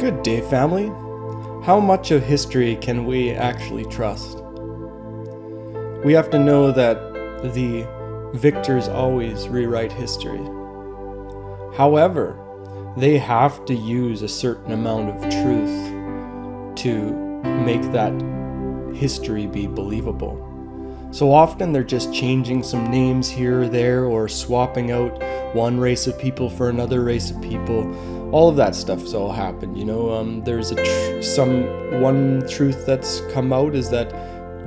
Good day, family. How much of history can we actually trust? We have to know that the victors always rewrite history. However, they have to use a certain amount of truth to make that history be believable. So often they're just changing some names here or there, or swapping out one race of people for another race of people. All of that stuff's all happened, you know. There's one truth that's come out is that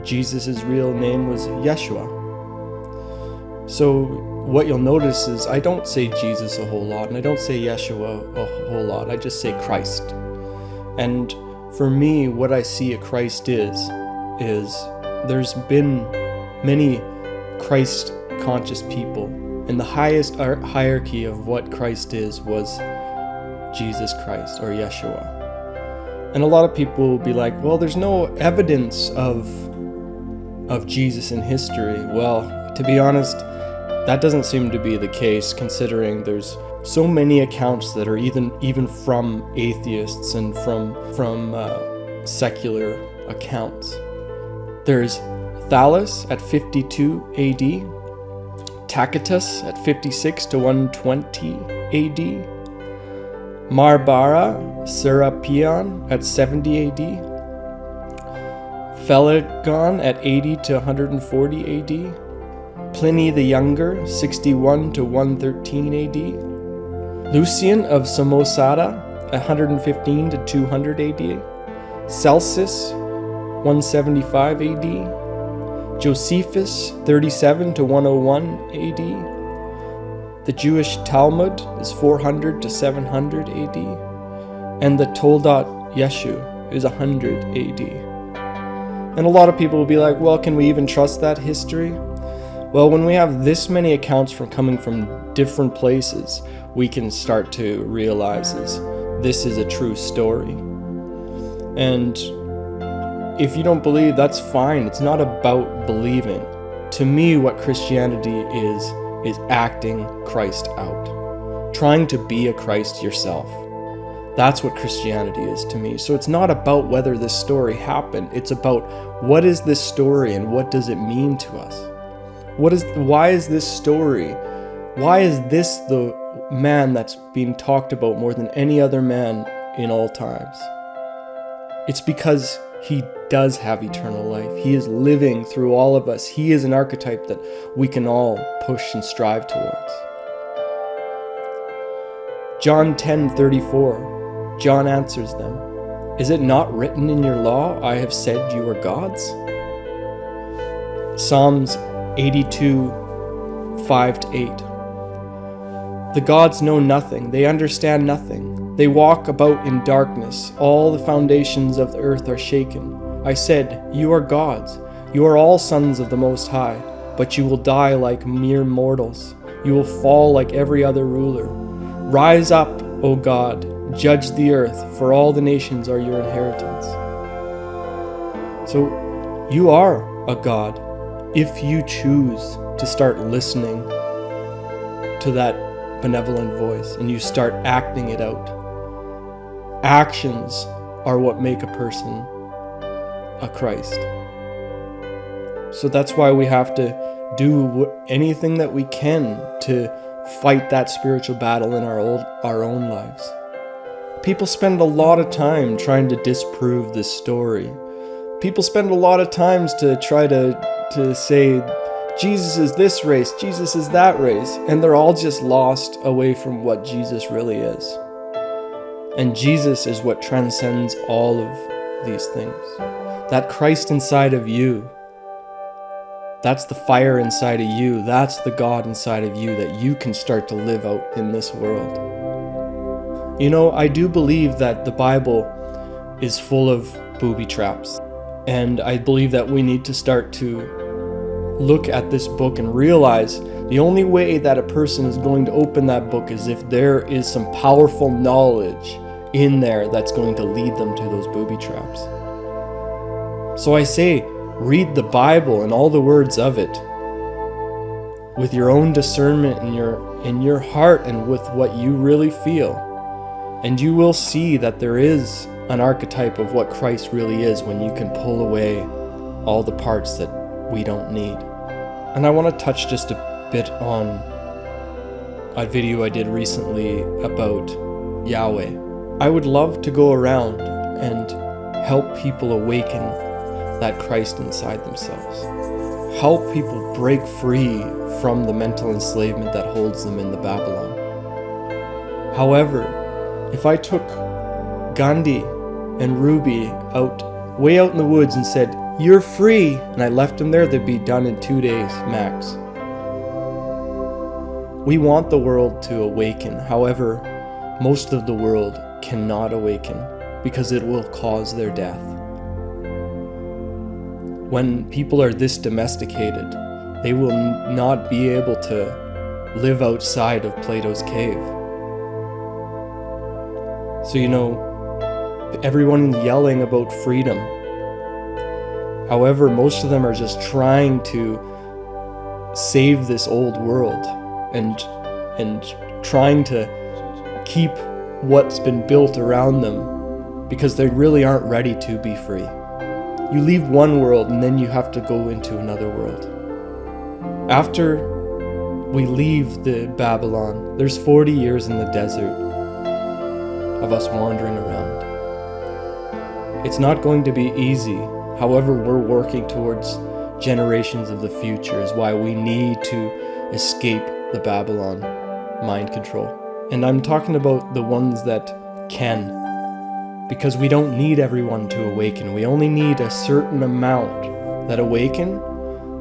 Jesus' real name was Yeshua. So what you'll notice is I don't say Jesus a whole lot, and I don't say Yeshua a whole lot. I just say Christ. And for me, what I see a Christ is there's been many Christ-conscious people, and the highest hierarchy of what Christ is was Jesus Christ, or Yeshua. And a lot of people will be like, well, there's no evidence of Jesus in history. Well, to be honest, that doesn't seem to be the case, considering there's so many accounts that are even from atheists and from secular accounts. There's THALLUS at 52 AD, TACITUS at 56 to 120 AD, BAR-SERAPION at 70 AD, Phlegon at 80 to 140 AD, Pliny the Younger, 61 to 113 AD, Lucian of Samosata, 115 to 200 AD, CELSUS, 175 AD, Josephus, 37 to 101 AD, the Jewish Talmud is 400 to 700 AD, and the TOLEDOT YESHU is 100 AD. And a lot of people will be like, well, can we even trust that history? Well, when we have this many accounts coming from different places, we can start to realize this is a true story. And if you don't believe, that's fine. It's not about believing. To me, what Christianity is acting Christ out. Trying to be a Christ yourself. That's what Christianity is to me. So it's not about whether this story happened. It's about what is this story and what does it mean to us? Why is this story? Why is this the man that's being talked about more than any other man in all times? It's because he does have eternal life. He is living through all of us. He is an archetype that we can all push and strive towards. John 10:34. John answers them, "Is it not written in your law, I have said you are gods?" Psalms 82, 5 to 8. The gods know nothing, they understand nothing. They walk about in darkness, all the foundations of the earth are shaken. I said, you are gods, you are all sons of the Most High, but you will die like mere mortals. You will fall like every other ruler. Rise up, O God, judge the earth, for all the nations are your inheritance. So you are a god if you choose to start listening to that benevolent voice and you start acting it out. Actions are what make a person a Christ. So that's why we have to do anything that we can to fight that spiritual battle in our own lives. People spend a lot of time trying to disprove this story. People spend a lot of times to try to say, Jesus is this race, Jesus is that race, and they're all just lost away from what Jesus really is. And Jesus is what transcends all of these things. That Christ inside of you, that's the fire inside of you, that's the God inside of you that you can start to live out in this world. You know, I do believe that the Bible is full of booby traps. And I believe that we need to start to look at this book and realize the only way that a person is going to open that book is if there is some powerful knowledge in there that's going to lead them to those booby traps. So I say, read the Bible and all the words of it with your own discernment in your heart and with what you really feel. And you will see that there is an archetype of what Christ really is when you can pull away all the parts that we don't need. And I want to touch just a bit on a video I did recently about Yahweh. I would love to go around and help people awaken that Christ inside themselves. Help people break free from the mental enslavement that holds them in the Babylon. However, if I took Gandhi and Ruby way out in the woods and said, "You're free," and I left them there, they'd be done in 2 days max. We want the world to awaken. However, most of the world cannot awaken because it will cause their death. When people are this domesticated, they will not be able to live outside of Plato's cave. So, everyone yelling about freedom. However, most of them are just trying to save this old world and trying to keep what's been built around them because they really aren't ready to be free. You leave one world and then you have to go into another world. After we leave the Babylon, there's 40 years in the desert of us wandering around. It's not going to be easy. However, we're working towards generations of the future is why we need to escape the Babylon mind control. And I'm talking about the ones that can, because we don't need everyone to awaken. We only need a certain amount that awaken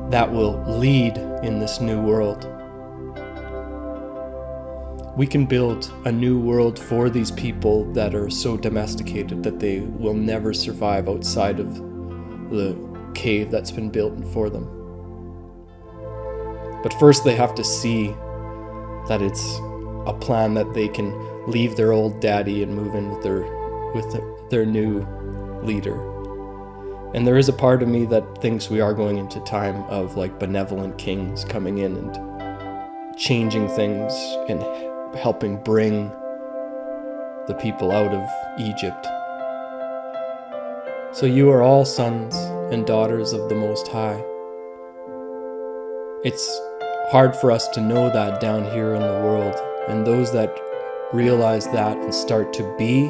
that will lead in this new world. We can build a new world for these people that are so domesticated that they will never survive outside of the cave that's been built for them. But first they have to see that it's a plan that they can leave their old daddy and move in with their new leader. And there is a part of me that thinks we are going into time of like benevolent kings coming in and changing things and helping bring the people out of Egypt. So you are all sons and daughters of the Most High. It's hard for us to know that down here in the world, and those that realize that and start to be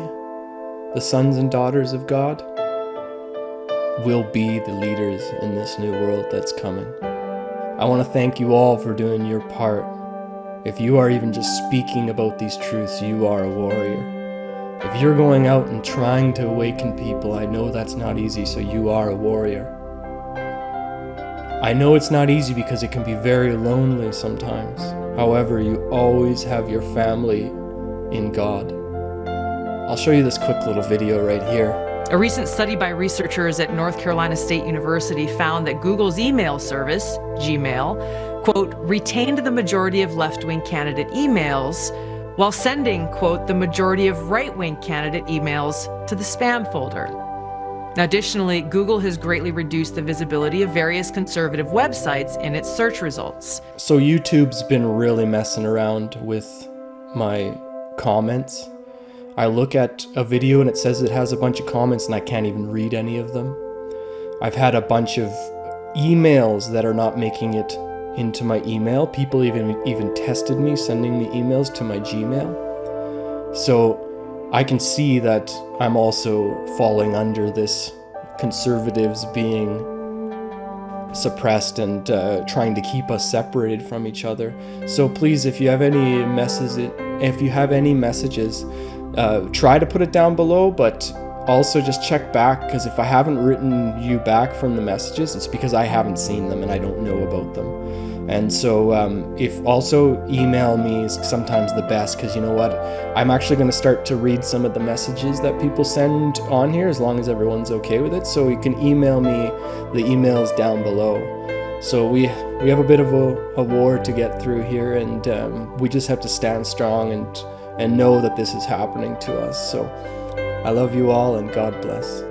the sons and daughters of God will be the leaders in this new world that's coming. I want to thank you all for doing your part. If you are even just speaking about these truths, you are a warrior. If you're going out and trying to awaken people, I know that's not easy, so you are a warrior. I know it's not easy because it can be very lonely sometimes. However, you always have your family in God. I'll show you this quick little video right here. A recent study by researchers at North Carolina State University found that Google's email service, Gmail, quote, retained the majority of left-wing candidate emails while sending, quote, the majority of right-wing candidate emails to the spam folder. Now, additionally, Google has greatly reduced the visibility of various conservative websites in its search results. So YouTube's been really messing around with my comments. I look at a video and it says it has a bunch of comments and I can't even read any of them. I've had a bunch of emails that are not making it into my email. People even tested me, sending me emails to my Gmail. So I can see that I'm also falling under this conservatives being suppressed and trying to keep us separated from each other. So please, if you have any messages, try to put it down below, but also just check back, because if I haven't written you back from the messages, it's because I haven't seen them and I don't know about them. And so if also email me is sometimes the best, because you know what, I'm actually going to start to read some of the messages that people send on here, as long as everyone's okay with it. So you can email me the emails down below. So we have a bit of a war to get through here, and we just have to stand strong and know that this is happening to us. So I love you all, and God bless.